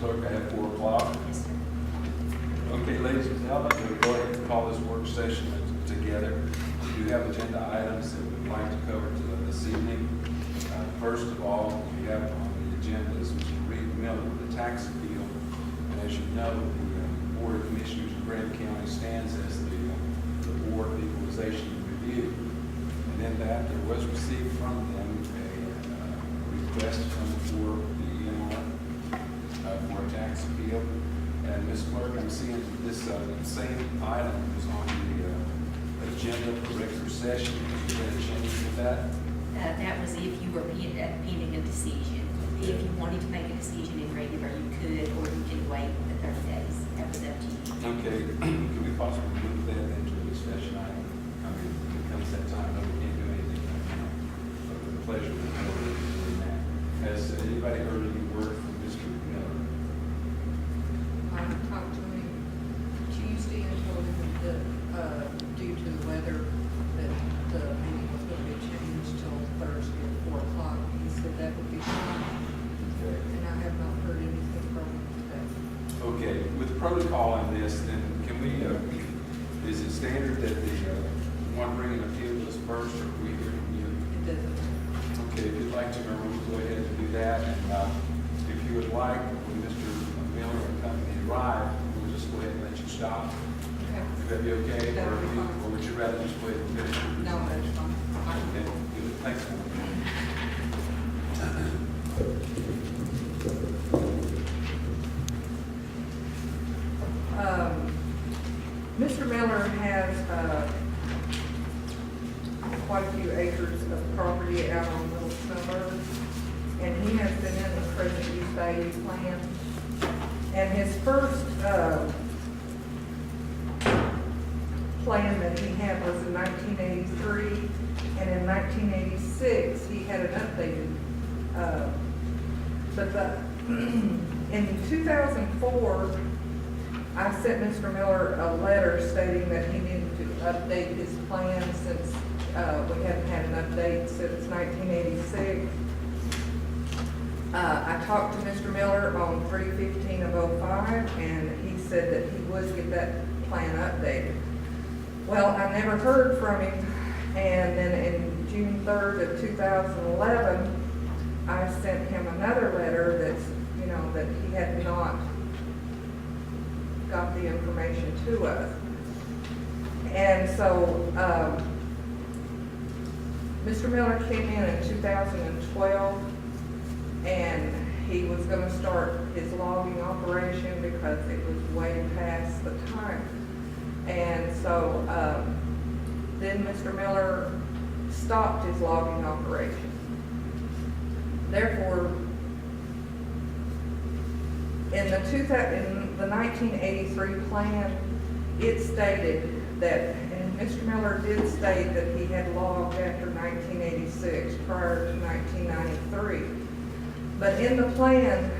Clerk, I have 4 o'clock. Yes, sir. Okay, ladies and gentlemen, we'll go ahead and call this work session together. We do have agenda items that we'd like to cover this evening. First of all, we have on the agenda is Mr. Reed Miller with the tax appeal. And as you know, the Board of Commissioners of Graham County stands as the Board of Equalization Review. And in that, there was received from them a request from for the EMR for a tax appeal. And Ms. Clerk, I'm seeing that this same item is on the agenda for regular session. Is there a change with that? That was if you were pending a decision. If you wanted to make a decision in regular, you could, or you can wait the 30 days. That was up to you. Okay, can we possibly move that into a discussion item? I mean, when it comes that time, no, we can't do anything right now. But with pleasure, we'll go ahead and do that. Has anybody heard any word from Mr. Miller? I talked to him Tuesday and told him that, due to the weather, that the meeting was going to be changed till Thursday at 4 o'clock. He said that would be fine, Okay. and I have not heard anything from him today. Okay, with protocol on this, then can we, is it standard that the one bringing appeal is first, or we hear from you? It doesn't. Okay, if you'd like to, remember, we'll go ahead and do that. And if you would like, when Mr. Miller and company arrive, we'll just go ahead and let you stop. Okay. Would that be okay? That would be Or fine. or would you rather just go ahead and finish your No, that's presentation? fine. Okay, good. Thanks. Mr. Miller has quite a few acres of property out on Little Suburb, and he has been in the present use value plan. And his first plan that he had was in 1983, and in 1986 he had an updated. In 2004. I sent Mr. Miller a letter stating that he needed to update his plan since we hadn't had an update since 1986. I talked to Mr. Miller on 3/15/05, and he said that he would get that plan updated. Well, I never heard from him, and then in June 3rd of 2011, I sent him another letter that's, that he had not got the information to us. And so, Mr. Miller came in 2012, and he was gonna start his logging operation because it was way past the time. And so, then Mr. Miller stopped his logging operation. Therefore, in the 1983 plan, it stated that, and Mr. Miller did state that he had logged after 1986, prior to 1993. But in the plan,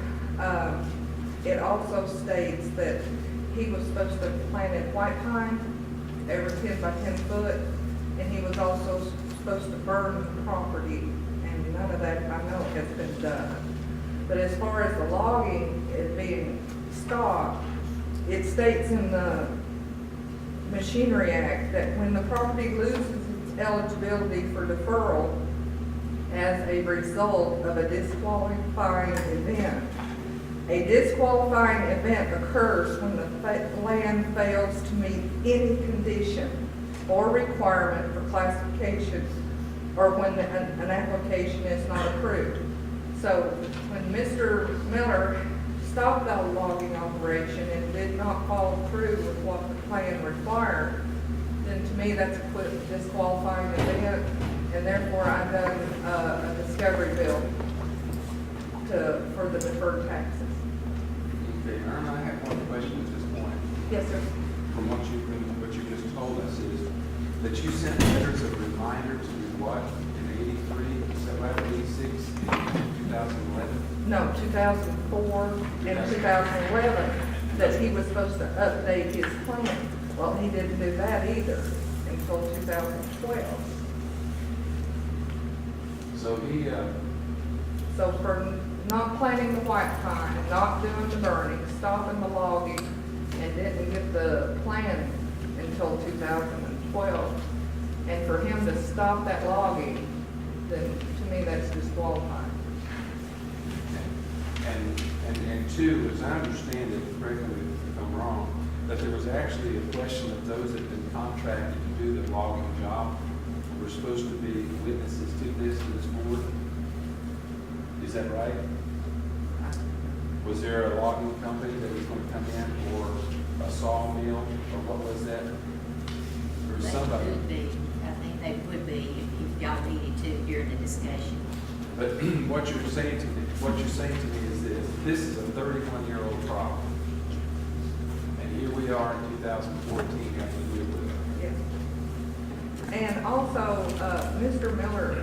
it also states that he was supposed to plant white pine every 10 by 10 foot, and he was also supposed to burn the property, and none of that, I know, has been done. But as far as the logging it being stopped, it states in the Machinery Act that when the property loses its eligibility for deferral as a result of a disqualifying event, a disqualifying event occurs when the land fails to meet any condition or requirement for classification, or when an application is not approved. So when Mr. Miller stopped the logging operation and did not follow through with what the plan required, then to me that's a disqualifying event, and therefore I've done a discovery bill for the deferred taxes. Okay, Irma, I have one question at this point. Yes, sir. From what you just told us is that you sent letters of reminder to what, in 83, is that right, 86, in 2011? No, 2004 and 2011, that he was supposed to update his plan. Well, he didn't do that either until 2012. So he, So for not planting the white pine, not doing the burning, stopping the logging, and didn't get the plan until 2012, and for him to stop that logging, then to me, that's disqualifying. And two, as I understand it, correct me if I'm wrong, that there was actually a question of those that had been contracted to do the logging job were supposed to be witnesses to this board. Is that right? Was there a logging company that was going to come in, or a sawmill, or what was that? Or They somebody? could be, I think they would be if y'all needed to during the discussion. But what you're saying to me is this is a 31-year-old problem. And here we are in 2014 having to deal with it. Yes. And also, Mr. Miller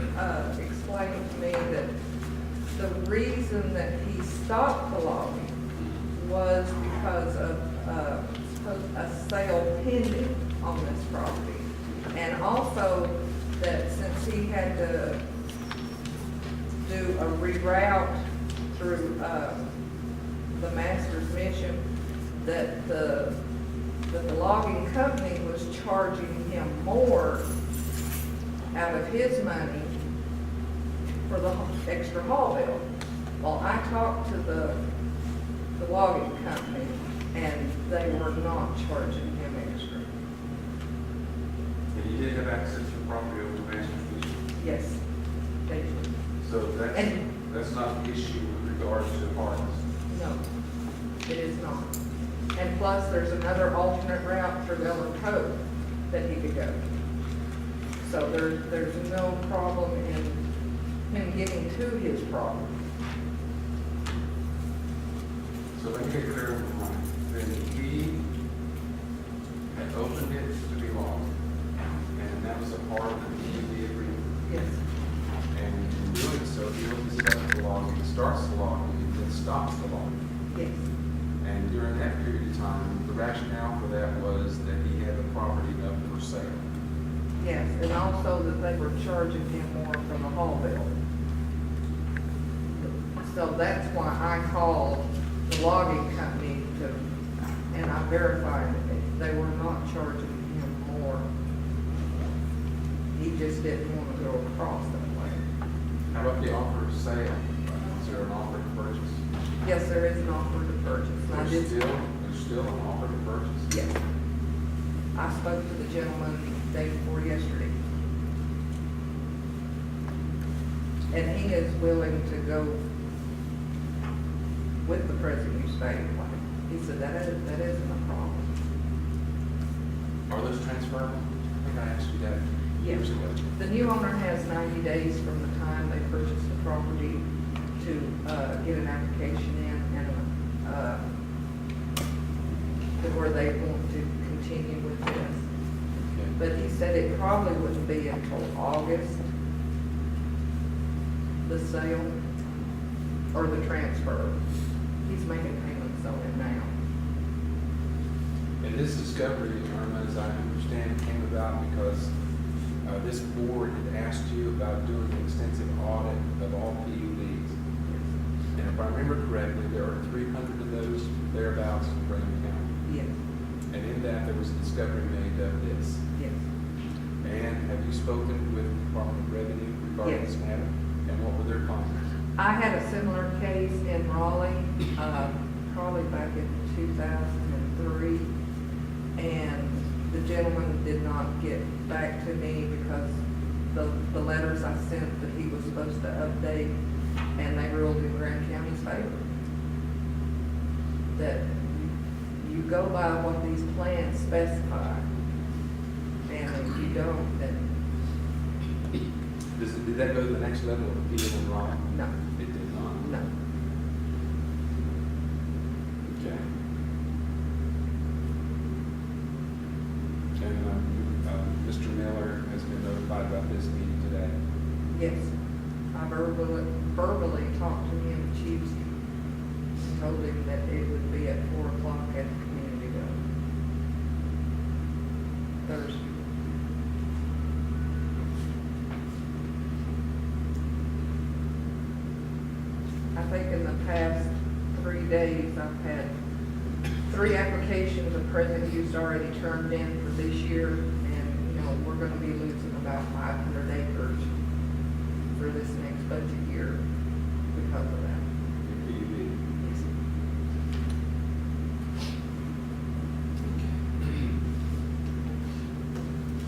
explained to me that the reason that he stopped the logging was because of a sale pending on this property. And also that since he had to do a reroute through the master's mission, that the logging company was charging him more out of his money for the extra haul bill. Well, I talked to the logging company, and they were not charging him extra. And you did have access to the property over the master's mission. Yes, they did. So And- that's not the issue with regards to harvest. No, it is not. And plus, there's another alternate route through Ellen Cove that he could go. So there's no problem in him getting to his property. So let me get clear in my mind. Then he had opened it to be logged, and that was a part of the PUV agreement. Yes, And in doing so, he opens up the logging, starts the logging, and then stops the logging. yes, And during that period of time, the rationale for that was that he had the property up for sale. yes. And also that they were charging him more for the haul bill. So that's why I called the logging company and I verified that they were not charging him more. He just didn't want to go across that way. How about the offer of sale? Is there an offer to purchase? Yes, there is an offer to purchase. And I did. There's still an offer to purchase? Yes. I spoke to the gentleman the day before yesterday. And he is willing to go with the present use value plan. He said that isn't a problem. Are those transferable? I think I asked you that years ago. The new owner has 90 days from the time they purchase the property to get an application in and to where they want to continue with this. Okay. But he said it probably wouldn't be until August, the sale or the transfer. He's making payments on it now. And this discovery, Irma, as I understand, came about because this board had asked you about doing an extensive audit of all PUVs. And if I remember correctly, there are 300 of those thereabouts in Graham County. Yes, And in that, there was a discovery made of this. yes. And have you spoken with the Department of Revenue regarding Yes. this matter? And what were their comments? I had a similar case in Raleigh, probably back in 2003. And the gentleman did not get back to me because the letters I sent that he was supposed to update, and they ruled in Graham County's favor. That you go by what these plans specify, and if you don't, then Did that go to the next level of appeal in Raleigh? no, It did not. no. Okay. And Mr. Miller has been notified about this meeting today. Yes, I verbally talked to him Tuesday and told him that it would be at 4 o'clock at the community room Thursday. I think in the past 3 days, I've had 3 applications of present use already turned in for this year, and, you know, we're gonna be losing about 500 acres for this next budget year because of that. PUV.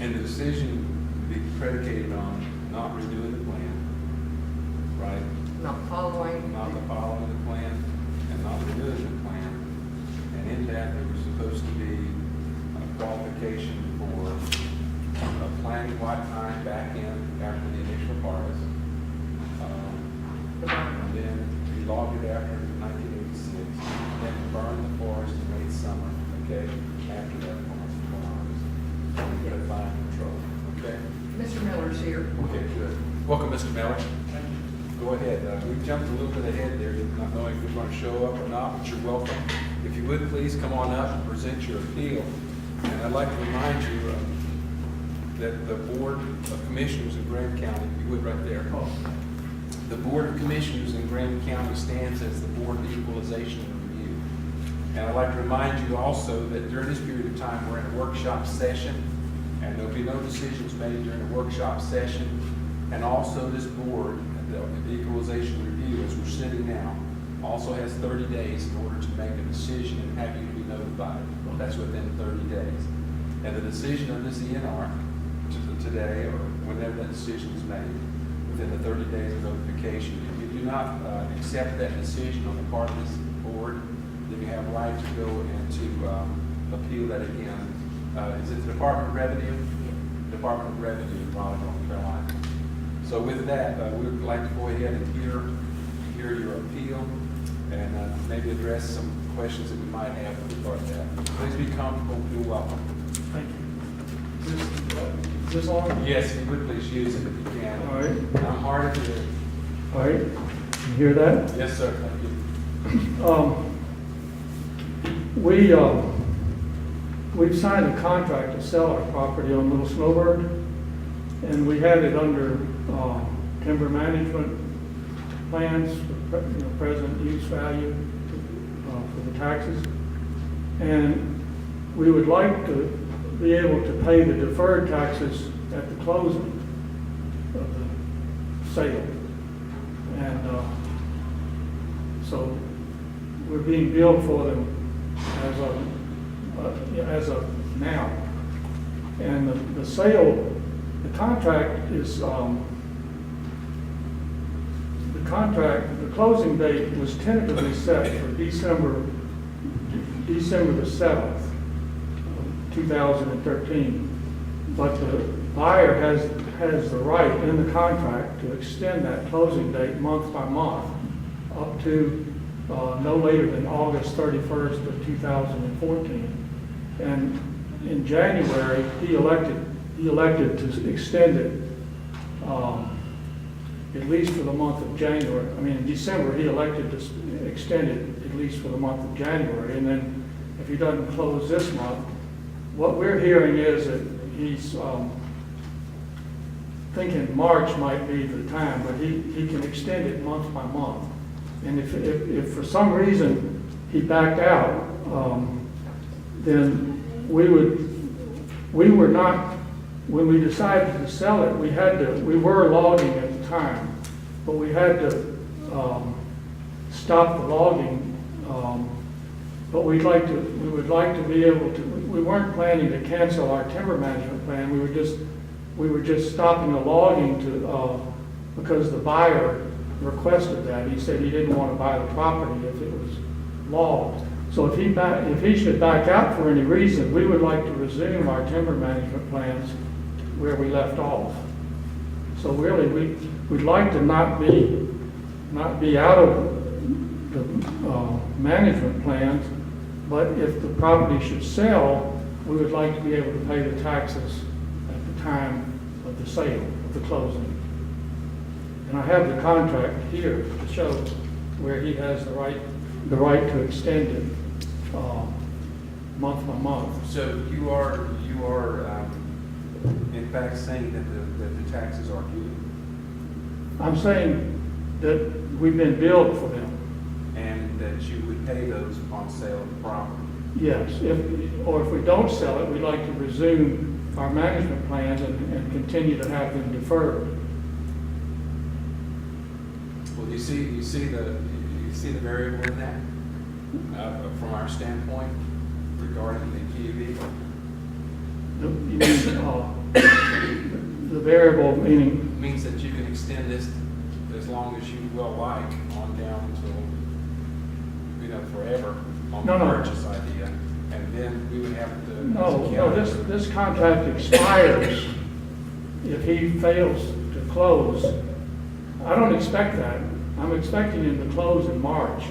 And the decision be predicated on not renewing the plan, right? Not following. Not following the plan and not renewing the plan. And in that, there was supposed to be a qualification for a planting white pine back in after the initial harvest. And then we logged it after 1986, then burned the forest and made summer, okay, after that harvest. And we got fire control, okay? Mr. Miller's here. Okay, good. Welcome, Mr. Miller. Go ahead. We jumped a little bit ahead there, not knowing if you're going to show up or not, but you're welcome. If you would, please come on up and present your appeal. And I'd like to remind you that the Board of Commissioners in Graham County, if you would right there. The Board of Commissioners in Graham County stands as the Board of Equalization and Review. And I'd like to remind you also that during this period of time, we're in a workshop session, and there'll be no decisions made during the workshop session. And also this board, the Equalization Review, as we're sitting now, also has 30 days in order to make a decision and have you to be notified. Well, that's within 30 days. And the decision of this ENR today, or whenever that decision is made, within the 30 days of notification, if you do not accept that decision on the part of this board, then you have right to go and to appeal that again. Is it the Department of Revenue? Yeah. Department of Revenue in Raleigh, North Carolina. So with that, we would like to go ahead and hear your appeal and maybe address some questions that we might have with regard to that. Please be comfortable. You're welcome. Thank you. Is this on? Yes, if you would please use it if you can. All right. I'm hard of hearing. All right. You hear that? Yes, sir. Thank you. We've signed a contract to sell our property on Little Snowbird, and we had it under timber management plans, for, present use value for the taxes. And we would like to be able to pay the deferred taxes at the closing of the sale. And so we're being billed for them as of now. And the sale, the contract is, the closing date was tentatively set for December the 7th, 2013. But the buyer has the right in the contract to extend that closing date month by month up to no later than August 31st of 2014. And in January, he elected to extend it at least for the month of January. I mean, in December, he elected to extend it at least for the month of January. And then if he doesn't close this month, what we're hearing is that he's thinking March might be the time, but he can extend it month by month. And if for some reason he backed out, then we were not, when we decided to sell it, we were logging at the time, but we had to stop the logging. But we would like to be able to, we weren't planning to cancel our timber management plan. We were just stopping the logging because the buyer requested that. He said he didn't want to buy the property if it was logged. So if he should back out for any reason, we would like to resume our timber management plans where we left off. So really, we'd like to not be out of the management plans, but if the property should sell, we would like to be able to pay the taxes at the time of the sale, of the closing. And I have the contract here to show where he has the right to extend it month by month. So you are in fact saying that the taxes are due? I'm saying that we've been billed for them. pay those upon sale of the property. Yes, or if we don't sell it, we'd like to resume our management plans and continue to have them deferred. Well, you see the variable in that, from our standpoint regarding the PUV? You mean, the variable meaning, Means that you can extend this as long as you will like on down till, forever on the No. purchase idea. And then we would have to. no, this contract expires if he fails to close. I don't expect that. I'm expecting him to close in March.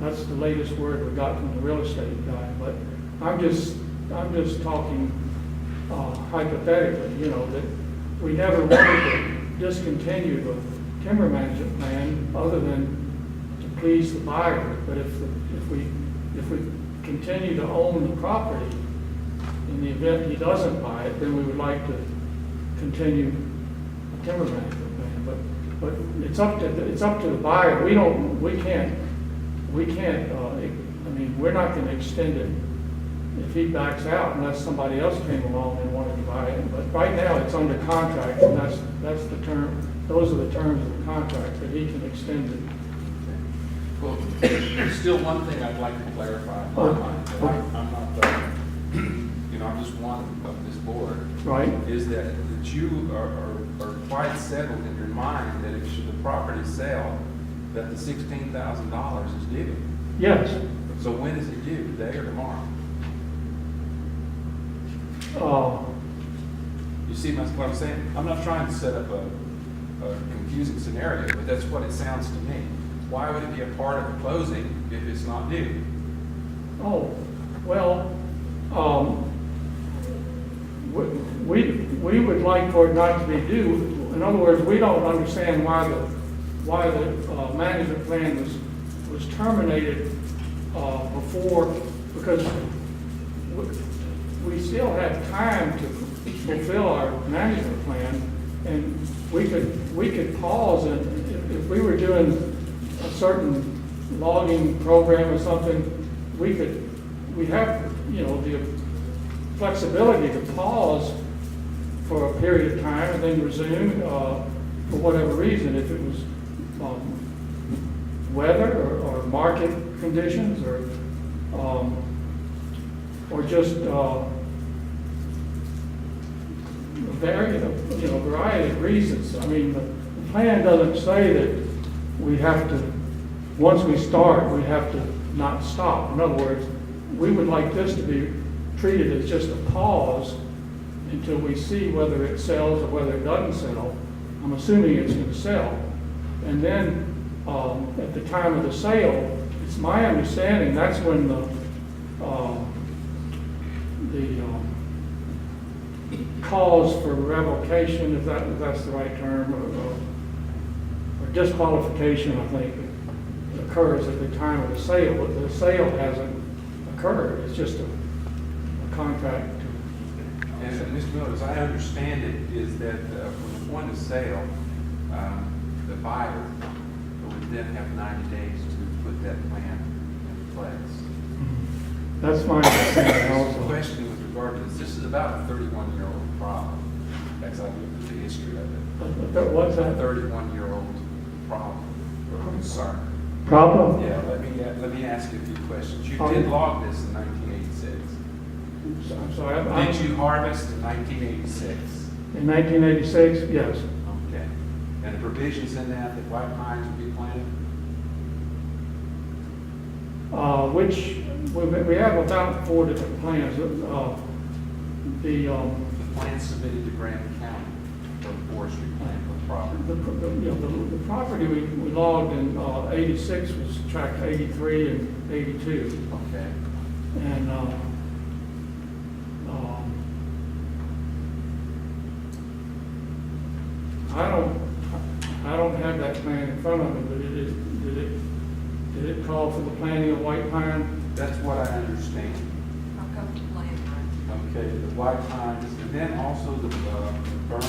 That's the latest word we got from the real estate guy, but I'm just talking hypothetically, that we never wanted to discontinue the timber management plan other than to please the buyer. But if we continue to own the property, in the event he doesn't buy it, then we would like to continue a timber management plan. But it's up to the buyer. We can't, we're not gonna extend it if he backs out unless somebody else came along and wanted to buy it. But right now, it's under contract, and that's the term, those are the terms of the contract, that he can extend it. Well, there's still one thing I'd like to clarify in my mind. I'm not, I'm just one of this board. Right? Is that you are quite settled in your mind that if should the property sell, that the $16,000 is due. Yes. So when is it due, today or tomorrow? You see what I'm saying? I'm not trying to set up a confusing scenario, but that's what it sounds to me. Why would it be a part of the closing if it's not due? Oh, well, we would like for it not to be due. In other words, we don't understand why the management plan was terminated before, because we still have time to fulfill our management plan, and we could pause, and if we were doing a certain logging program or something, we have, the flexibility to pause for a period of time and then resume for whatever reason, if it was weather or market conditions or just a variety of reasons. I mean, the plan doesn't say that we have to, once we start, we have to not stop. In other words, we would like this to be treated as just a pause until we see whether it sells or whether it doesn't sell. I'm assuming it's going to sell. And then at the time of the sale, it's my understanding that's when the cause for revocation, if that's the right term, or disqualification, I think, occurs at the time of the sale. But the sale hasn't occurred. It's just a contract. And Mr. Miller, as I understand it, is that from the point of sale, the buyer would then have 90 days to put that plan in place. That's my understanding The also. question with regard to this is about a 31-year-old problem, as I look at the history of it. What's A that? 31-year-old problem or concern. Problem? Yeah, let me ask you a few questions. You Oh. did log this in 1986. I'm sorry. Did you harvest in 1986? In 1986, yes. Okay. And the provisions in that white pines would be planted? Which, we have about 4 different plans. The plan submitted to Grant County for the forestry plan for the property. The property we logged in 86 was tract 83 and 82. Okay. And I don't have that plan in front of me, but did it call for the planting of white pine? That's what I understand. I'll come to plan. Okay, the white pines, and then also the burn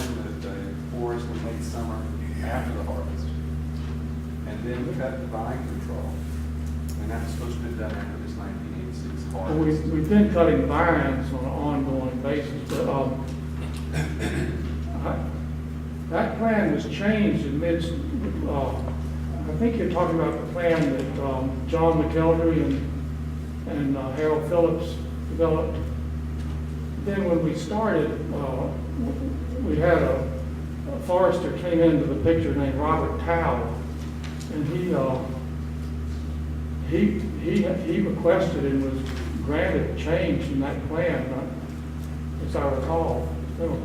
the forest in late summer after the harvest. And then cut the vine control. And and that was supposed to be done after this 1986 Well, harvest. we've been cutting vines on an ongoing basis, but, that plan was changed in I think you're talking about the plan that, John McElderry and Harold Phillips developed. Then when we started, we had a forester came into the picture named Robert Tao, and he requested and was granted a change in that plan, as I recall. So,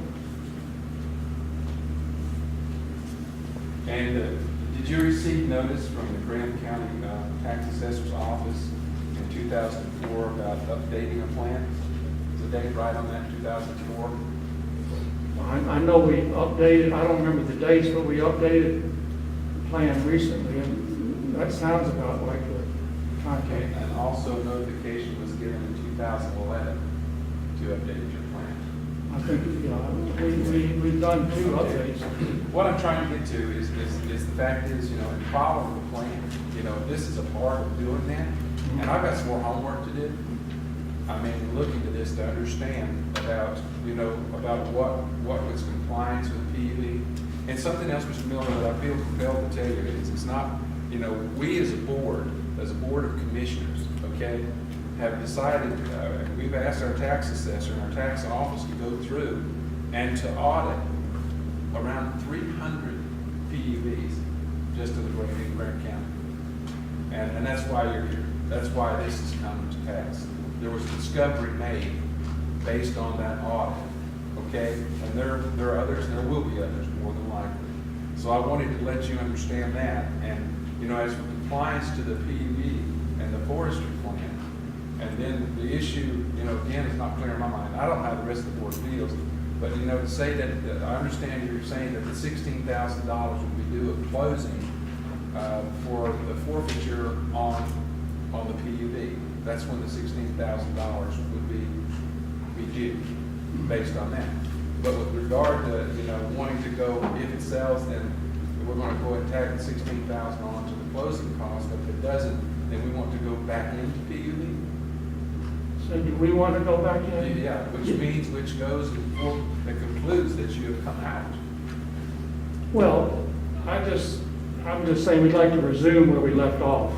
And did you receive notice from the Graham County Tax Assessor's Office in 2004 about updating a plan? Is the date right on that, 2004? I know we updated, I don't remember the dates, but we updated the plan recently, and that sounds about like the time. Okay, and also notification was given in 2011 to update your plan. I think, we've done 2 updates. What I'm trying to get to is the fact is, in following the plan, this is a part of doing that. And I've got some more homework to do. I mean, looking to this to understand about, about what was compliance with the PUV. And something else, Mr. Miller, that I feel compelled to tell you is it's not, we as a board of commissioners, okay, have decided, we've asked our tax assessor and our tax office to go through and to audit around 300 PUVs just in Grant County. And that's why you're here. That's why this has come to pass. There was discovery made based on that audit, okay? And there are others, and there will be others more than likely. So I wanted to let you understand that. And, as for compliance to the PUV and the forestry plan, and then the issue, again, it's not clear in my mind. I don't know how the rest of the board feels, but, to say that I understand you're saying that the $16,000 would be due at closing for the forfeiture on the PUV. That's when the $16,000 would be due based on that. But with regard to, wanting to go, if it sells, then we're going to go ahead and tag the $16,000 on to the closing cost. But if it doesn't, then we want to go back into PUV. So do we want to go back in? Yeah, which goes that concludes that you have come out. Well, I'm just saying we'd like to resume where we left off.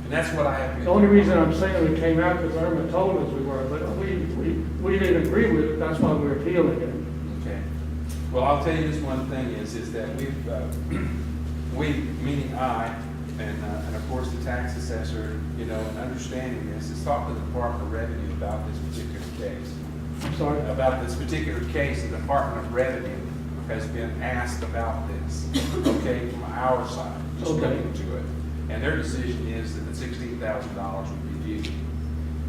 And that's what I have. The only reason I'm saying we came out because Irma told us we were, but we didn't agree with it, that's why we're appealing it. Okay. Well, I'll tell you this one thing is that we, meaning I, and of course the tax assessor, understanding this, has talked to the Department of Revenue about this particular case. I'm sorry? About this particular case, the Department of Revenue has been asked about this, okay, from our side, just looking to it. And their decision is that the $16,000 would be due.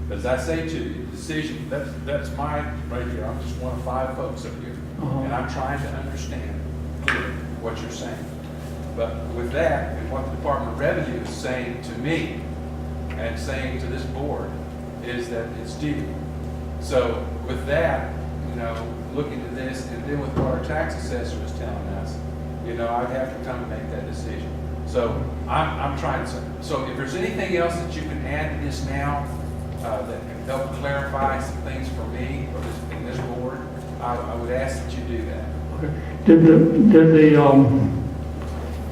But as I say to you, the decision, that's my, right here, I'm just one of 5 folks up here. And I'm trying to understand clearly what you're saying. But with that, and what the Department of Revenue is saying to me, and saying to this board, is that it's due. So with that, looking to this, and then with what our tax assessor is telling us, I'd have to come and make that decision. So I'm trying to, so if there's anything else that you can add to this now, that can help clarify some things for me, or in this board, I would ask that you do that. Okay. Did the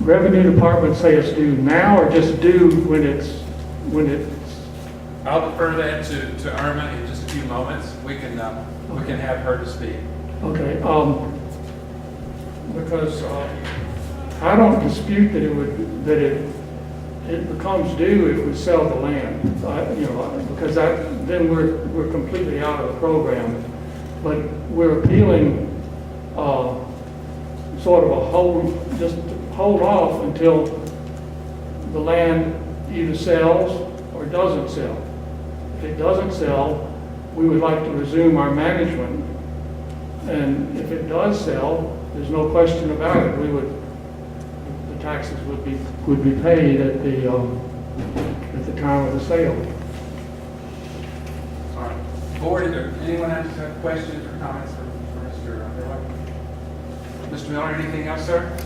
Revenue Department say it's due now, or just due when it's? I'll defer that to Irma in just a few moments. We can have her to speak. Okay, because I don't dispute that it becomes due if we sell the land, because then we're completely out of the program. But we're appealing sort of just hold off until the land either sells or doesn't sell. If it doesn't sell, we would like to resume our management. And if it does sell, there's no question about it. The taxes would be paid at the time of the sale. All right. Board, anyone have questions or comments for Mr. Miller? Mr. Miller, anything else, sir?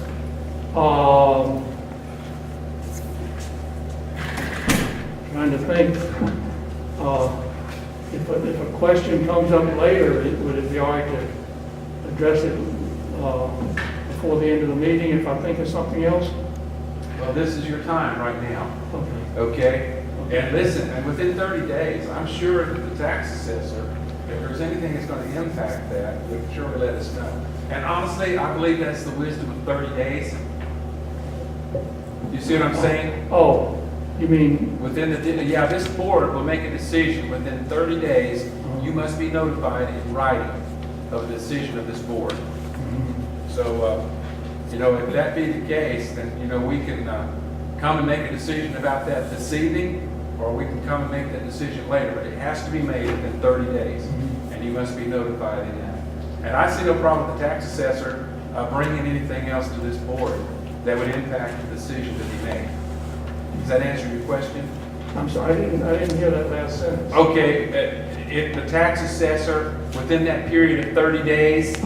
trying to think, if a question comes up later, would it be all right to address it before the end of the meeting if I think of something else? Well, this is your time right now, Okay. okay? And listen, and within 30 days, I'm sure that the tax assessor, if there's anything that's going to impact that, would surely let us know. And honestly, I believe that's the wisdom of 30 days. You see what I'm saying? Oh, you mean, Within yeah, this board will make a decision within 30 days. You must be notified in writing of the decision of this board. So, you know, if that be the case, then, you know, we can come and make a decision about that this evening, or we can come and make that decision later. But it has to be made within 30 days, and you must be notified in that. And I see no problem with the tax assessor bringing anything else to this board that would impact the decision that he made. Does that answer your question? I'm sorry, I didn't hear that last sentence. Okay, if the tax assessor, within that period of 30 days,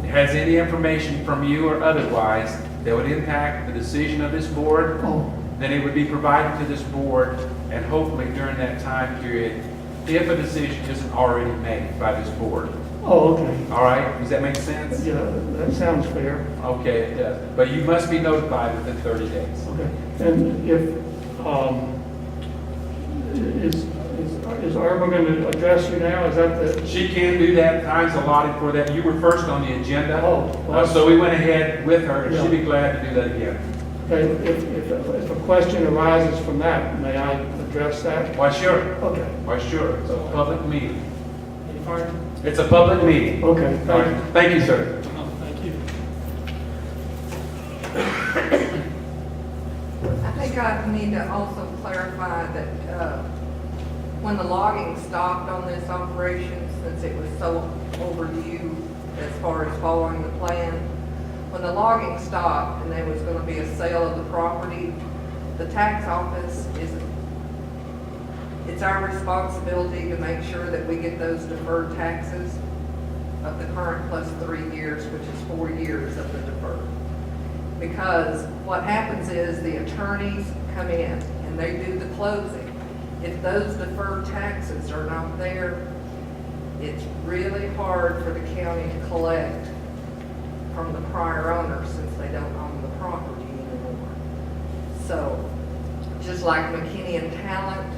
has any information from you or otherwise that would impact the decision of this board, then it would be provided to this board, and hopefully during that time period, if a decision isn't already made by this board. Oh, okay. All right, does that make sense? Yeah, that sounds fair. Okay, it does. But you must be notified within 30 days. Okay. And if, is Irma going to address you now? Is that the? She can do that, time's allotted for that. You were first on the agenda. Oh. So we went ahead with her, and Yeah. she'd be glad to do that again. Okay, if a question arises from that, may I address that? Why, sure. Okay. Why, sure. It's a public meeting. You fine? It's a public meeting. Okay, All thank right. you. Thank you, sir. Thank you. I think I need to also clarify that when the logging stopped on this operation, since it was so overdue as far as following the plan, when the logging stopped and there was going to be a sale of the property, the tax office it's our responsibility to make sure that we get those deferred taxes of the current plus 3 years, which is 4 years of the deferred. Because what happens is the attorneys come in and they do the closing. If those deferred taxes are not there, it's really hard for the county to collect from the prior owner since they don't own the property anymore. So, just like McKinney and Talent,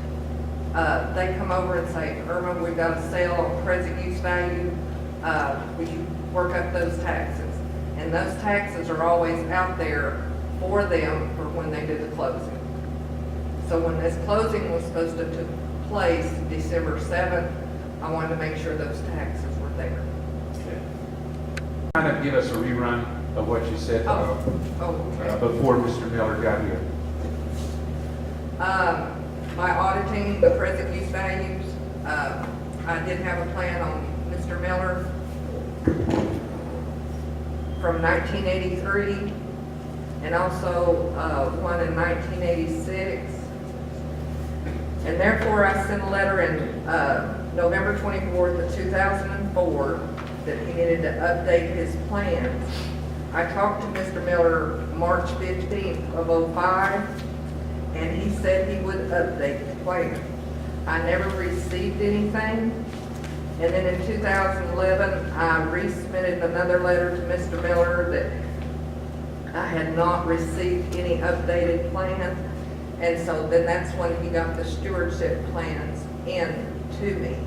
they come over and say, Irma, we've got a sale on present use value. Would you work up those taxes? And those taxes are always out there for them for when they do the closing. So when this closing was supposed to take place December 7th, I wanted to make sure those taxes were there. Kind of give us a rerun of what you said Okay. before Mr. Miller got here. By auditing the present use values, I did have a plan on Mr. Miller from 1983 and also one in 1986. And therefore, I sent a letter in November 24th of 2004 that he needed to update his plans. I talked to Mr. Miller March 15th of 05, and he said he would update the plan. I never received anything. And then in 2011, I resubmitted another letter to Mr. Miller that I had not received any updated plan. And so then that's when he got the stewardship plans in to me.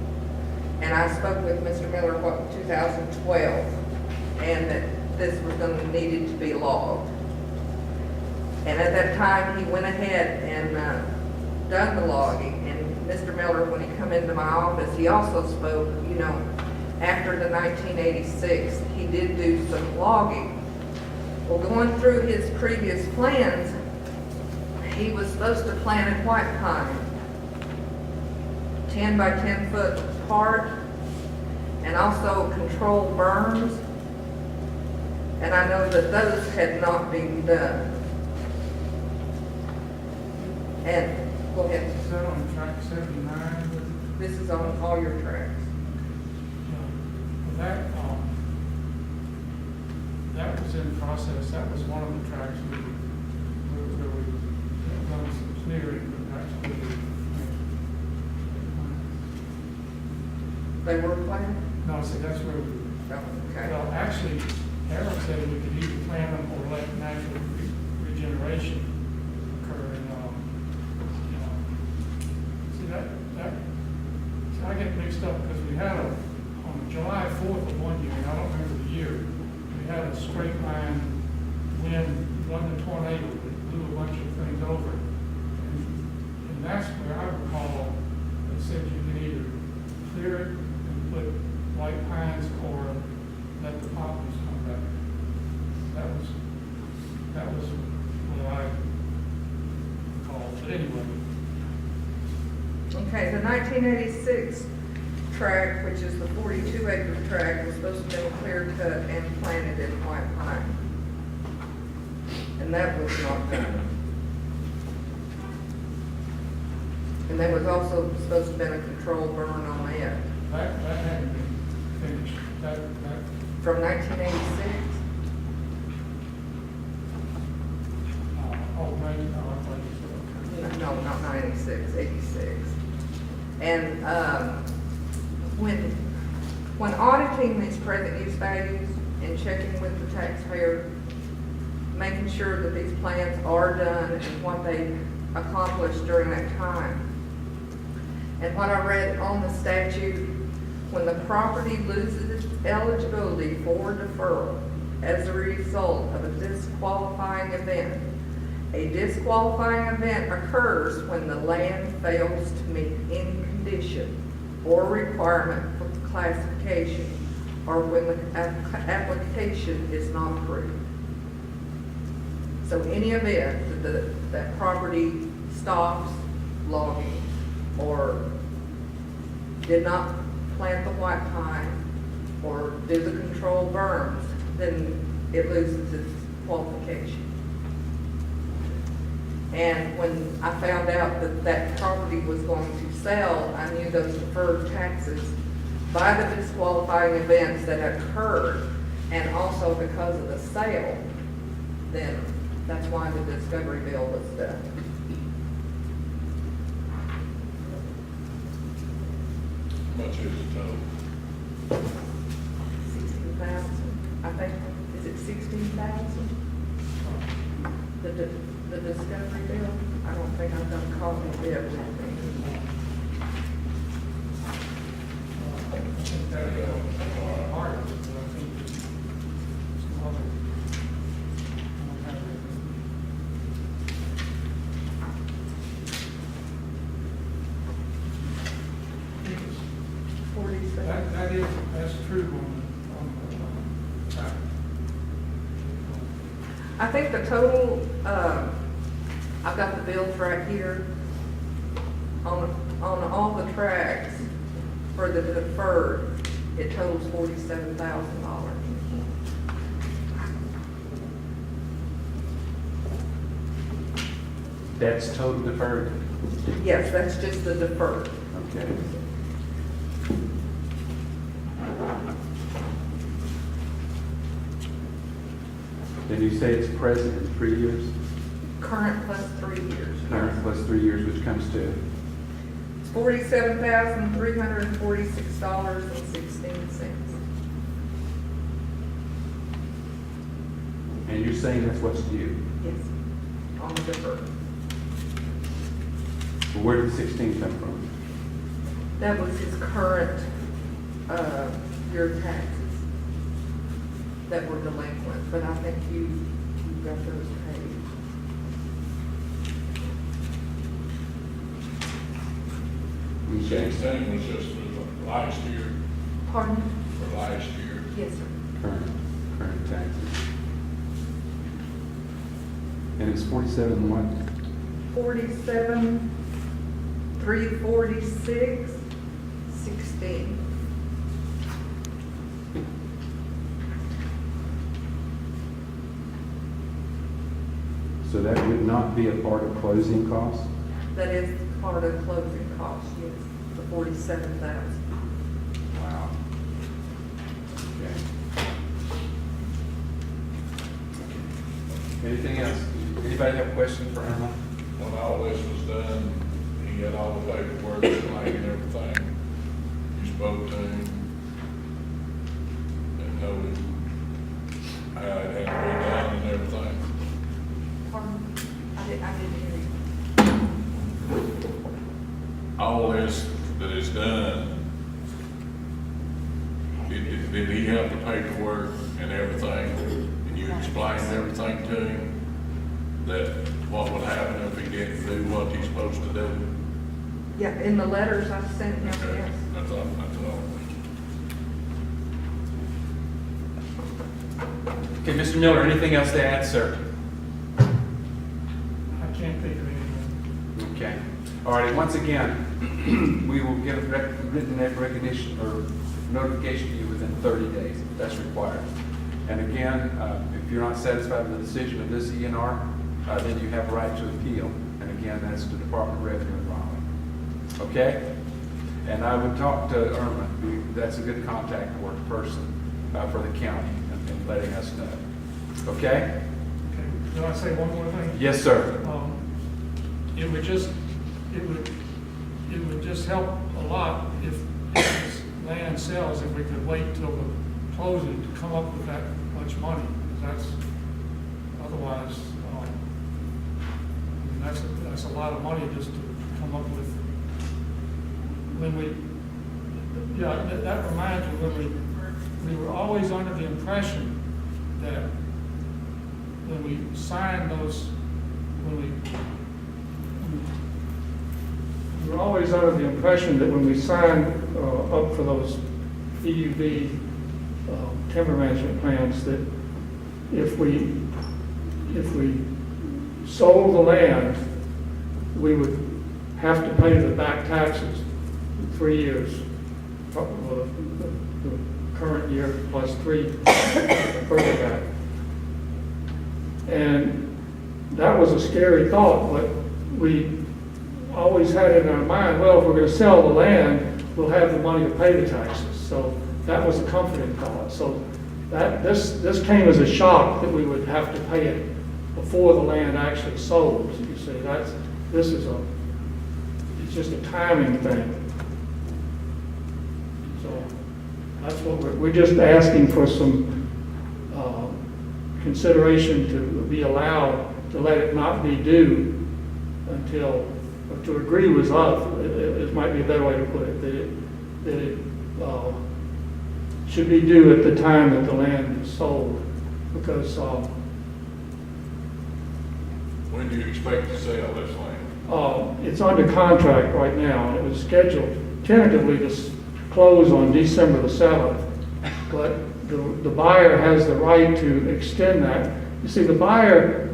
And I spoke with Mr. Miller, 2012, and that this was going to needed to be logged. And at that time, he went ahead and done the logging. And Mr. Miller, when he come into my office, he also spoke, you know, after the 1986, he did do some logging. Well, going through his previous plans, he was supposed to plant a white pine, 10 by 10 foot apart, and also control burns. And I know that those had not been done. And, go ahead. Is that on track 79? This is on all your tracks. That was in process. That was one of the tracks where we done some clearing, but actually They were planted? No, see, that's where, Oh, okay. well, actually, Harold said we could either plant them or let natural regeneration occur, and, see, see, I get mixed up, because we had on July 4th of one year, and I don't remember the year, we had a straight line wind, wasn't a tornado, that blew a bunch of things over. And that's where I recall, they said you can either clear it and put white pines or let the poppies come back. That was what I recall, but anyway. Okay, the 1986 tract, which is the 42-acre tract, was supposed to be clear cut and planted in white pine. And that was not done. And there was also supposed to have been a control burn on that. That hadn't been finished. That, From 1986? maybe, no, I thought you said, okay. No, not 96, 86. And when auditing these present use values and checking with the taxpayer, making sure that these plans are done and what they accomplished during that time. And what I read on the statute, when the property loses eligibility for deferral as a result of a disqualifying event, a disqualifying event occurs when the land fails to meet any condition or requirement for classification, or when the application is not approved. So any event that property stops logging or did not plant the white pine or do the control burns, then it loses its qualification. And when I found out that that property was going to sell, I knew those deferred taxes by the disqualifying events that occurred, and also because of the sale, then that's why the discovery bill was done. How much is the total? 16,000, I think, is it 16,000? The discovery bill? I don't think I've got a copy of it with me. I think that would be part of it, but I think some other, I don't have it. I think it's 47. That's true on the track. I think the total, I've got the bills right here, on all the tracks for the deferred, it totals $47,000. That's total deferred? Yes, that's just the deferred. Okay. Did you say it's present in 3 years? Current plus 3 years. Current plus 3 years, which comes to? It's $47,346.16. And you're saying that's what's due? Yes, on the deferred. Well, where did the 16 come from? That was his current, year taxes that were delinquent, but I think you got those paid. Okay. 16 was just for last year, Pardon? for last year. Yes, sir. Current taxes. And it's 47 what? 47,346.16. So that would not be a part of closing costs? That is part of closing costs, yes, the 47,000. Wow. Okay. Anything else? Anybody have a question for Irma? When all this was done, he had all the paperwork and everything. You spoke to him and told him how it had to be done and everything. Pardon? I didn't hear you. All this that is done, did he have the paperwork and everything? And you explained everything to him, that what would happen if he didn't do what he's supposed to do? Yeah, in the letters I sent him, Okay, yes. that's all. Okay, Mr. Miller, anything else to add, sir? I can't think of anything. Okay. All right, and once again, we will get a written recognition or notification to you within 30 days, if that's required. And again, if you're not satisfied with the decision of this ENR, then you have a right to appeal. And again, that's the Department of Revenue in Raleigh. Okay? And I would talk to Irma, that's a good contact person for the county, and letting us know. Okay? Okay, can I say one more thing? Yes, sir. It would just help a lot if this land sells, if we could wait till the closing to come up with that much money. That's, otherwise, I mean, that's a lot of money just to come up with. When that reminds me, when we were always under the impression that when we signed those, we were always under the impression that when we signed up for those PUV timber management plans, that if we sold the land, we would have to pay the back taxes in 3 years, the current year plus 3 further back. And that was a scary thought, but we always had it in our mind, well, if we're going to sell the land, we'll have the money to pay the taxes. So that was a comforting thought. So that this came as a shock that we would have to pay it before the land actually sold. You see, it's just a timing thing. So that's what we're just asking for, some consideration to be allowed to let it not be due until, or to agree with us, it might be a better way to put it, that it should be due at the time that the land is sold, because When do you expect to sell this land? it's under contract right now, and it was scheduled tentatively to close on December the 7th, but the buyer has the right to extend that. You see, the buyer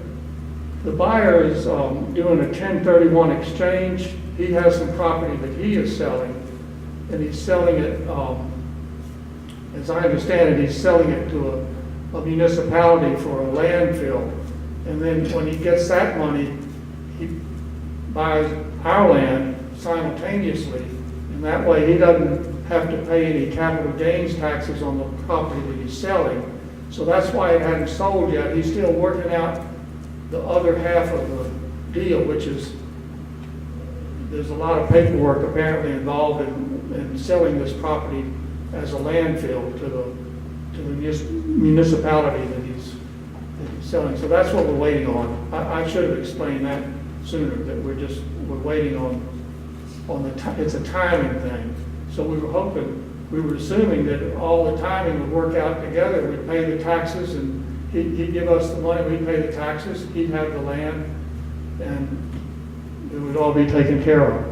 is doing a 1031 exchange. He has some property that he is selling, and he's selling it, as I understand it, he's selling it to a municipality for a landfill. And then when he gets that money, he buys our land simultaneously, and that way he doesn't have to pay any capital gains taxes on the property that he's selling. So that's why it hadn't sold yet. He's still working out the other half of the deal, which is, there's a lot of paperwork apparently involved in selling this property as a landfill to the municipality that he's selling. So that's what we're waiting on. I should have explained that sooner, that we're waiting on it's a timing thing. So we were assuming that all the timing would work out together. We'd pay the taxes, and he'd give us the money, we'd pay the taxes, he'd have the land, and it would all be taken care of.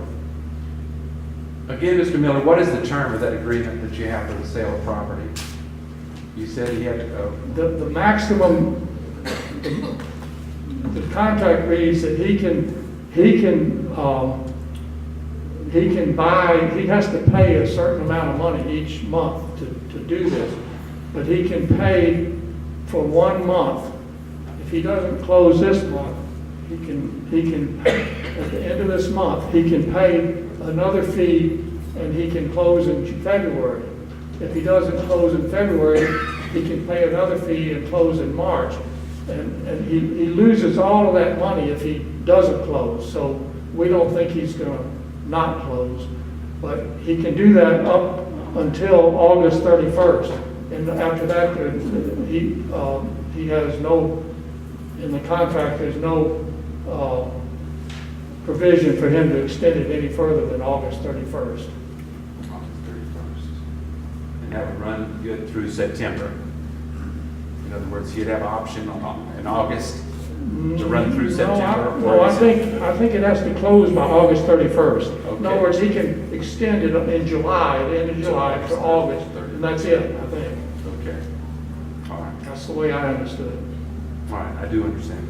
Again, Mr. Miller, what is the term of that agreement that you have for the sale of property? You said he had to go. The maximum, the contract reads that he can buy, he has to pay a certain amount of money each month to do this, but he can pay for 1 month. If he doesn't close this month, he can at the end of this month, he can pay another fee, and he can close in February. If he doesn't close in February, he can pay another fee and close in March. And he loses all of that money if he doesn't close. So we don't think he's going to not close, but he can do that up until August 31st. And after that, he has no, in the contract, there's no provision for him to extend it any further than August 31st. August 31st. And that would run good through September. In other words, he'd have option in August to run through September. No, I think it has to close by August 31st. In Okay. other words, he can extend it in July, at the end of July to August, and that's it, I think. Okay. All right. That's the way I understood it. All right, I do understand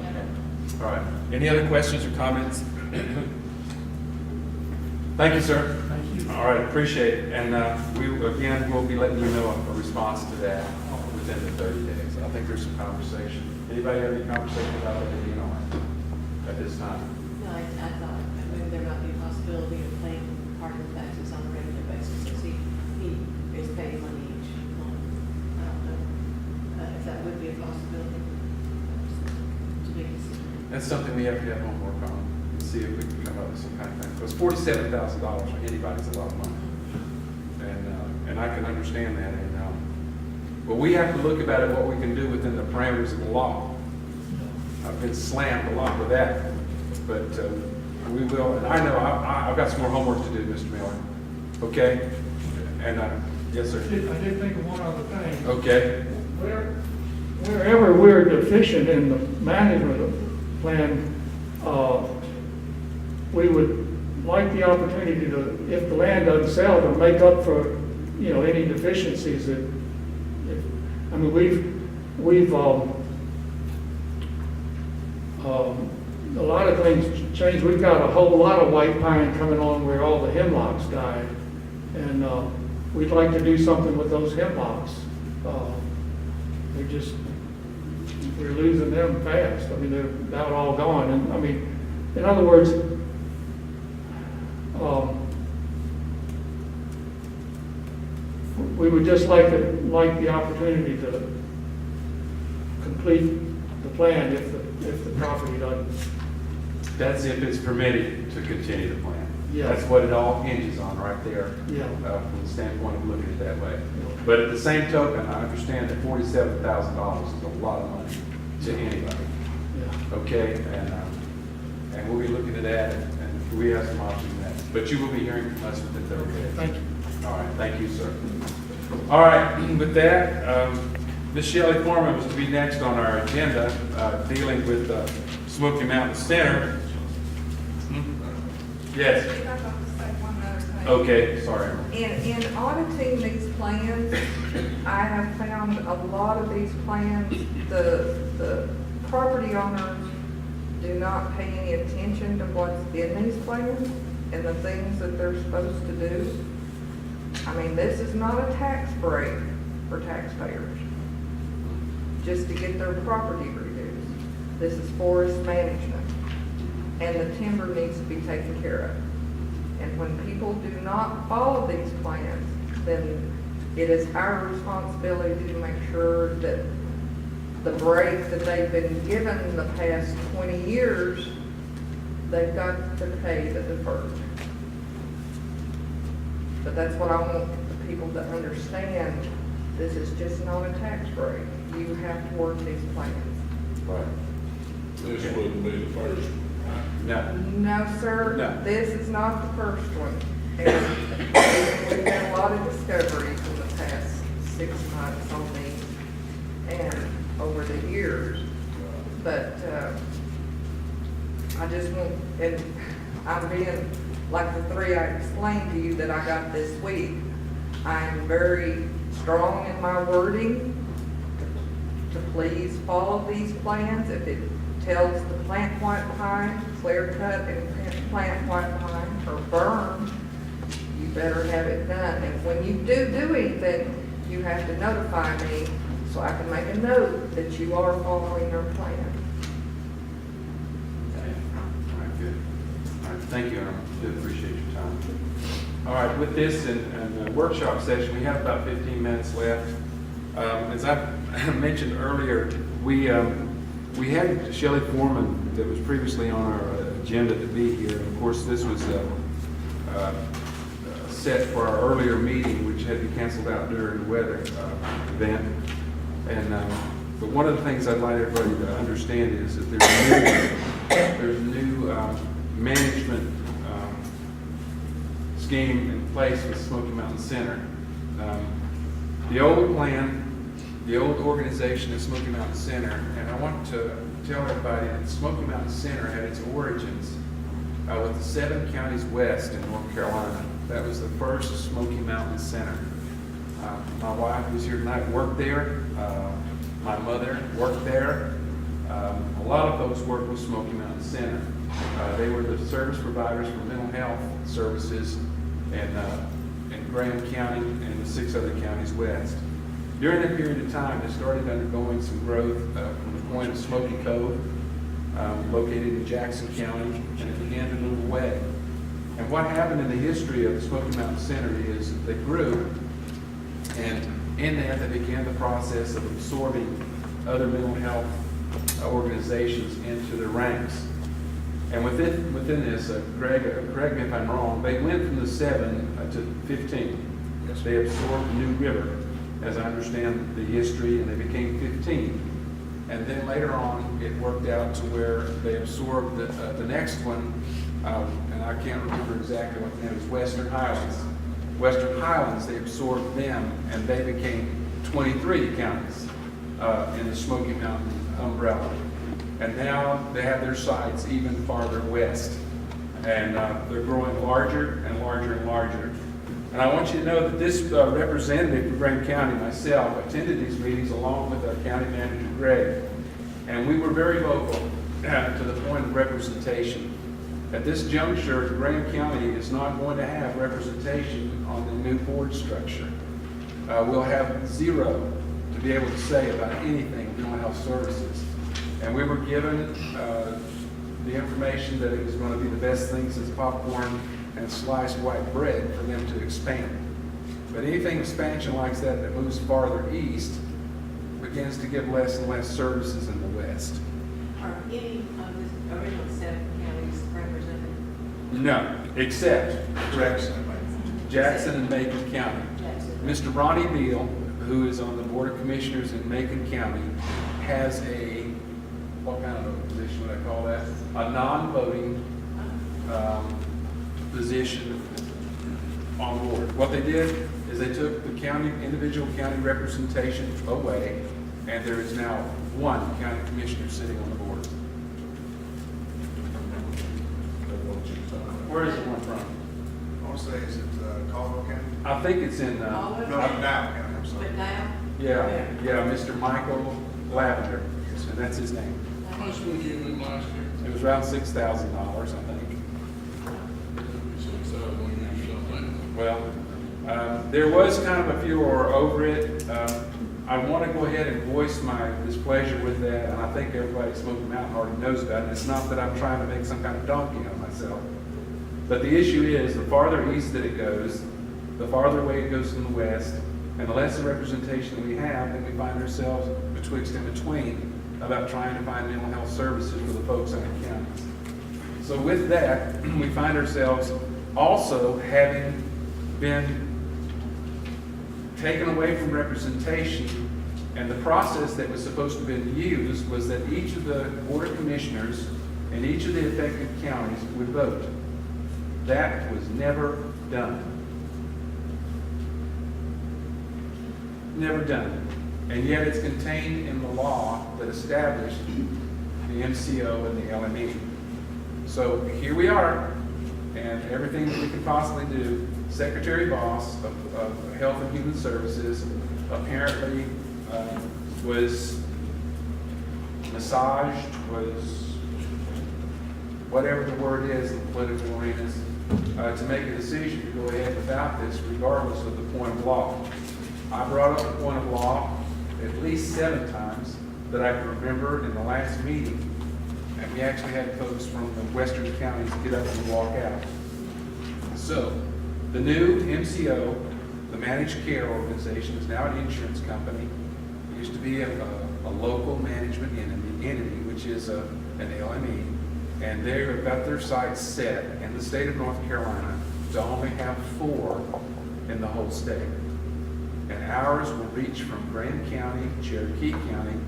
that. All right. Any other questions or comments? Thank you, sir. Thank you. All right, appreciate it. And we'll be letting you know a response to that within the 30 days. I think there's some conversation. Anybody have any conversation about it at this time? No, I thought maybe there might be a possibility of paying part of the taxes on a regular basis, since he is paying money each month. I don't know if that would be a possibility to be considered. That's something we have to have homework on and see if we can come up with some kind of thing. Because $47,000 for anybody is a lot of money. And I can understand that. But we have to look about it, what we can do within the parameters of the law. I've been slammed a lot with that, but we will, and I know I've got some more homework to do, Mr. Miller. Okay? And, yes, sir. I did think of one other thing. Okay. Wherever we're deficient in the management plan, we would like the opportunity to, if the land doesn't sell, to make up for, any deficiencies that, I mean, we've a lot of things changed. We've got a whole lot of white pine coming on where all the hemlocks died. And we'd like to do something with those hemlocks. We're losing them fast. I mean, they're about all gone. And I mean, in other words, we would just like the opportunity to complete the plan if the property doesn't. That's if it's permitted to continue the plan. Yeah. That's what it all hinges on right there. Yeah. From the standpoint of looking at it that way. But at the same token, I understand that $47,000 is a lot of money to anybody. Yeah. Okay, and we'll be looking at that, and we have some options in that. But you will be hearing from us within 30 days. Thank you. All right, thank you, sir. All right, with that, Ms. Shelley Foreman was to be next on our agenda, dealing with Smoky Mountain Center. Yes. If I could say one other thing. Okay, sorry. In auditing these plans, I have found a lot of these plans, the property owners do not pay any attention to what's in these plans and the things that they're supposed to do. I mean, this is not a tax break for taxpayers, just to get their property reduced. This is forest management, and the timber needs to be taken care of. And when people do not follow these plans, then it is our responsibility to make sure that the break that they've been given the past 20 years, they've got to pay the deferred. But that's what I want the people to understand. This is just not a tax break. You have to work these plans. Right. This wouldn't be the first. No. No, sir. No. This is not the first one. And we've had a lot of discoveries in the past 6 months on these and over the years. But I just want, and I'm being like the three I explained to you that I got this week. I'm very strong in my wording to please follow these plans. If it tells the plant white pine, clear cut and plant white pine, or burn, you better have it done. And when you do anything, you have to notify me so I can make a note that you are following their plan. Okay. All right, good. All right, thank you, I do appreciate your time. All right, with this and the workshop session, we have about 15 minutes left. As I mentioned earlier, we had Shelley Foreman that was previously on our agenda to be here. Of course, this was a set for our earlier meeting, which had to be canceled out during the weather event. And, but one of the things I'd like everybody to understand is that there's a new management scheme in place with Smoky Mountain Center. The old plan, the old organization is Smoky Mountain Center, and I want to tell everybody that Smoky Mountain Center had its origins with the 7 counties west in North Carolina. That was the first Smoky Mountain Center. My wife who's here tonight worked there. My mother worked there. A lot of folks worked with Smoky Mountain Center. They were the service providers for mental health services in Graham County and the 6 other counties west. During that period of time, they started undergoing some growth from the point of Smoky Cove, located in Jackson County, and it began to move away. And what happened in the history of the Smoky Mountain Center is that they grew, and in that they began the process of absorbing other mental health organizations into their ranks. And within this, Greg, correct me if I'm wrong, they went from the 7 to 15. Yes. They absorbed New River, as I understand the history, and they became 15. And then later on, it worked out to where they absorbed the next one, and I can't remember exactly what the name is, Western Highlands. Western Highlands, they absorbed them, and they became 23 counties in the Smoky Mountain umbrella. And now they have their sites even farther west, and they're growing larger and larger and larger. And I want you to know that this representative from Graham County, myself, attended these meetings along with our county manager, Greg. And we were very vocal to the point of representation. At this juncture, Graham County is not going to have representation on the new board structure. We'll have 0 to be able to say about anything mental health services. And we were given the information that it was going to be the best thing since popcorn and sliced white bread for them to expand. But anything expansion like that moves farther east begins to give less and less services in the west. Are any of the original 7 counties represented? No, except Jackson and Macon County. Jackson. Mr. Ronnie Beal, who is on the Board of Commissioners in Macon County, has what kind of a position would I call that? A non-voting position on board. What they did is they took the individual county representation away, and there is now 1 county commissioner sitting on the board. Where is the one from? I want to say, is it Caldwell County? I think it's in, Caldwell? No, Dow County, I'm sorry. But now? yeah, Mr. Michael Lavender, and that's his name. How much we give them last year? It was around $6,000, I think. 6,000 or something. Well, there was kind of a furor over it. I want to go ahead and voice my displeasure with that, and I think everybody at Smoky Mountain already knows about it. It's not that I'm trying to make some kind of donkey of myself. But the issue is, the farther east that it goes, the farther away it goes from the west, and the less the representation we have, then we find ourselves betwixt and between about trying to find mental health services for the folks in the counties. So with that, we find ourselves also having been taken away from representation, and the process that was supposed to have been used was that each of the Board of Commissioners in each of the affected counties would vote. That was never done. Never done. And yet it's contained in the law that established the MCO and the LME. So here we are, and everything that we can possibly do. Secretary Boss of Health and Human Services apparently was massaged, was whatever the word is in political arenas, to make a decision to go ahead without this, regardless of the point of law. I brought up the point of law at least 7 times that I can remember in the last meeting, and we actually had folks from the western counties get up and walk out. So, the new MCO, the Managed Care Organization, is now an insurance company. It used to be a local management entity, which is an LME, and they've got their sights set in the state of North Carolina to only have 4 in the whole state. And ours will reach from Graham County, Cherokee County,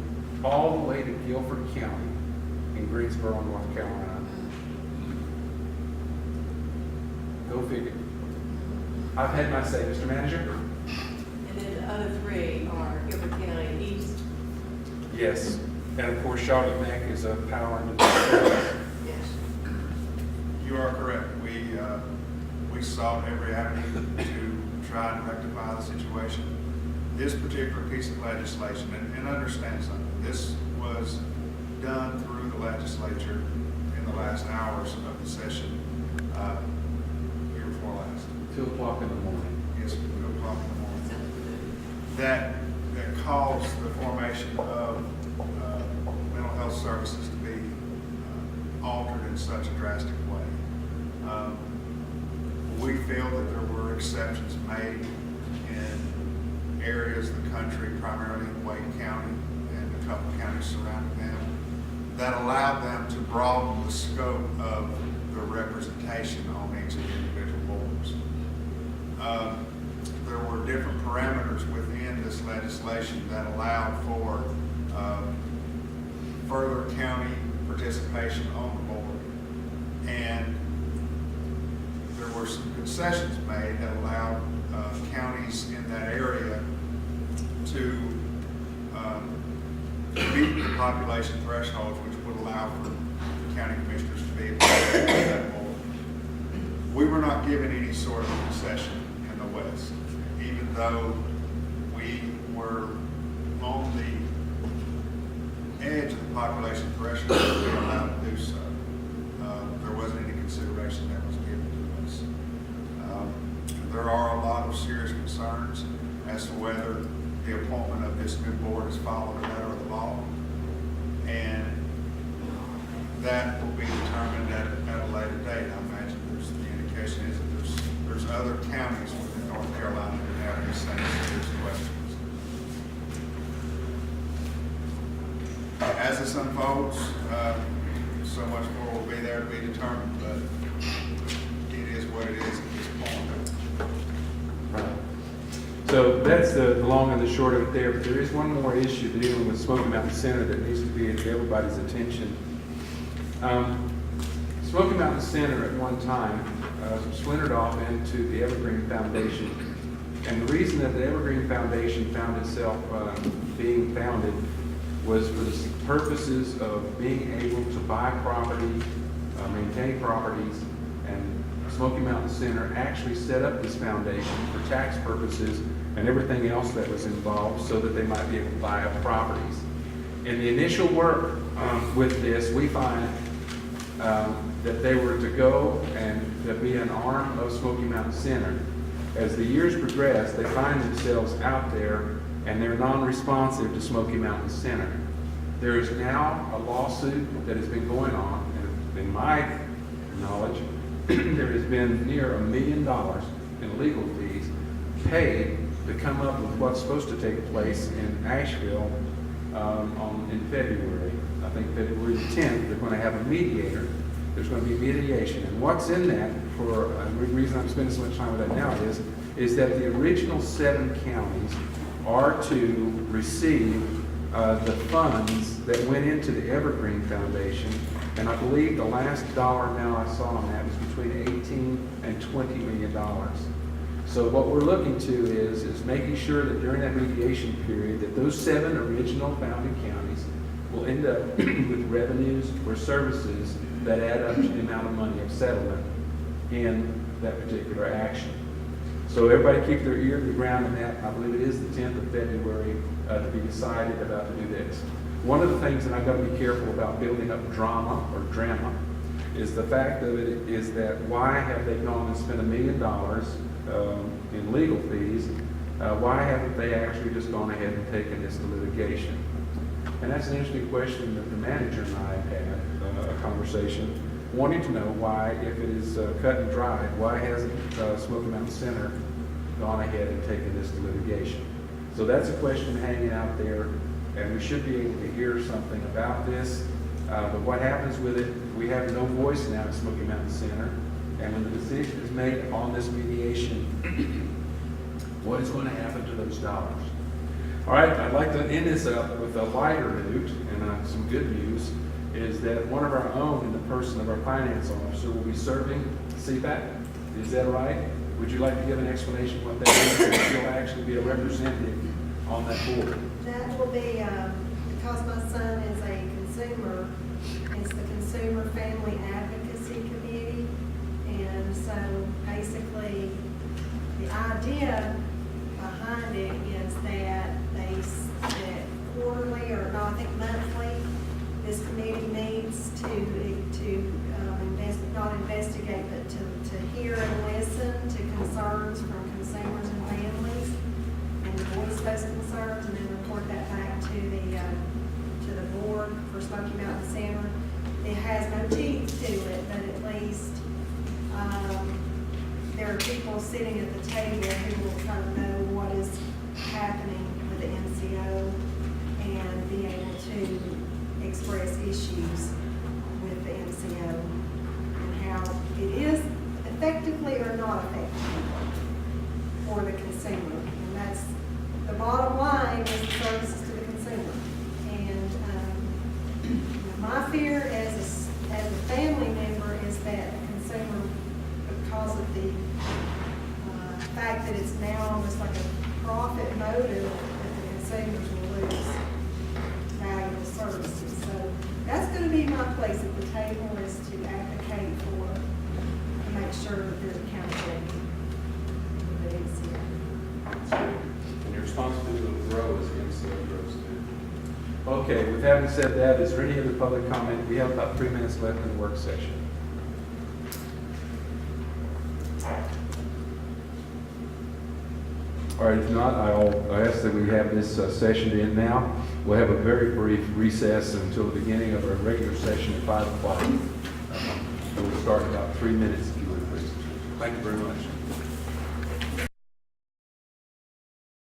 all the way to Guilford County in Greensboro, North Carolina. Go figure. I've had my say, Mr. Manager. And then the other 3 are Gilbert County East. Yes. And of course, Charlotte Neck is a power into the service. Yes. You are correct. We sought every avenue to try and rectify the situation. This particular piece of legislation, and understand something, this was done through the legislature in the last hours of the session, year before last. 2 o'clock in the morning. Yes, 2 o'clock in the morning. Sounds good. That caused the formation of mental health services to be altered in such a drastic way. We feel that there were exceptions made in areas of the country, primarily in Wade County and a couple of counties surrounding them, that allowed them to broaden the scope of the representation on each of the individual boards. There were different parameters within this legislation that allowed for further county participation on the board. And there were some concessions made that allowed counties in that area to meet the population thresholds, which would allow for county commissioners to be able to serve on that board. We were not given any sort of concession in the West, even though we were on the edge of the population threshold to be allowed to do so. There wasn't any consideration that was given to us. There are a lot of serious concerns as to whether the appointment of this new board has followed the letter of the law, and that will be determined at a later date. I imagine the indication is that there's other counties within North Carolina that have these same serious questions. As this unfolds, so much more will be there to be determined, but it is what it is at this point. Right. So that's the long and the short of it there, but there is one more issue dealing with Smoky Mountain Center that needs to be at everybody's attention. Smoky Mountain Center at one time splintered off into the Evergreen Foundation. And the reason that the Evergreen Foundation found itself being founded was for the purposes of being able to buy property, maintain properties, and Smoky Mountain Center actually set up this foundation for tax purposes and everything else that was involved so that they might be able to buy up properties. In the initial work with this, we find that they were to go and to be an arm of Smoky Mountain Center. As the years progress, they find themselves out there and they're non-responsive to Smoky Mountain Center. There is now a lawsuit that has been going on, and in my knowledge, there has been near $1 million in legal fees paid to come up with what's supposed to take place in Asheville in February. I think February the 10th, they're going to have a mediator. There's going to be mediation. And what's in that, for the reason I'm spending so much time with that now is that the original 7 counties are to receive the funds that went into the Evergreen Foundation. And I believe the last dollar amount I saw on that was between $18 and $20 million. So what we're looking to is making sure that during that mediation period that those 7 original founding counties will end up with revenues or services that add up to the amount of money of settlement in that particular action. So everybody keep their ear to the ground in that. I believe it is the 10th of February to be decided about to do this. One of the things that I've got to be careful about building up drama is the fact of it is that why have they gone and spent $1 million in legal fees? Why haven't they actually just gone ahead and taken this to litigation? And that's an interesting question that the manager and I have had a conversation, wanting to know why, if it is cut and dried, why hasn't Smoky Mountain Center gone ahead and taken this to litigation? So that's a question hanging out there, and we should be able to hear something about this. But what happens with it, we have no voice now at Smoky Mountain Center, And when the decision is made on this mediation, what is going to happen to those dollars? All right, I'd like to end this up with a lighter note and some good news, is that one of our own, in the person of our finance officer, will be serving CPAC. Is that right? Would you like to give an explanation what that is? Or she'll actually be a representative on that board. That will be, because my son is a consumer, it's the Consumer Family Advocacy Committee. And so basically, the idea behind it is that that quarterly, or no, I think monthly, this committee needs to not investigate, but to hear and listen to concerns from consumers and families, and voice those concerns, and then report that back to the board for Smoky Mountain Center. It has no teeth to it, but at least there are people sitting at the table who will try to know what is happening with the NCO and be able to express issues with the NCO and how it is effectively or not effective for the consumer. And that's the bottom line, is the services to the consumer. And my fear as a family member is that the consumer, because of the fact that it's now almost like a profit motive, that the consumers will lose valuable services. So that's going to be my place at the table, is to advocate for, to make sure that there's accountability for the NCO. And your responsibility will grow as the MCO grows too. Okay, with having said that, is there any other public comment? We have about 3 minutes left in the work session. All right, if not, I ask that we have this session to end now. We'll have a very brief recess until the beginning of our regular session at 5 o'clock. We'll start in about 3 minutes, if you would, please. Thank you very much.